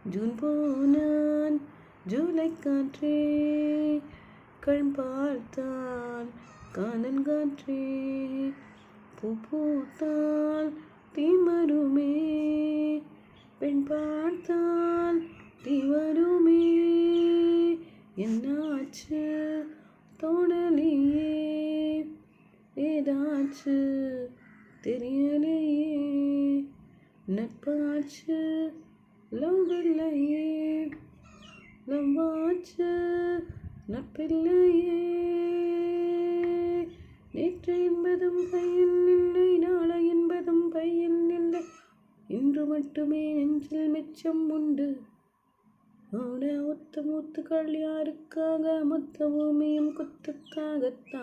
June போனான் ஜூலை காற்றே கண் பார்த்தால் காணன் காற்றே பூ பூத்தால் தீமருமே பெண் பார்த்தால் தீவருமே என்னாச்சு தோணலையே ஏதாச்சு தெரியலையே நட்பாச்சு லவ் இல்லையே லவ்வாச்சு நட்பில்லையே நேற்று என்பதும் கையில் இல்லை நாளை என்பதும் கையில் இல்லை இன்று மட்டுமே நெஞ்சில் மிச்சம் உண்டு ஒத்த முத்துக்கள் யாருக்காக மொத்த பூமியும் குத்துக்காகத்தான்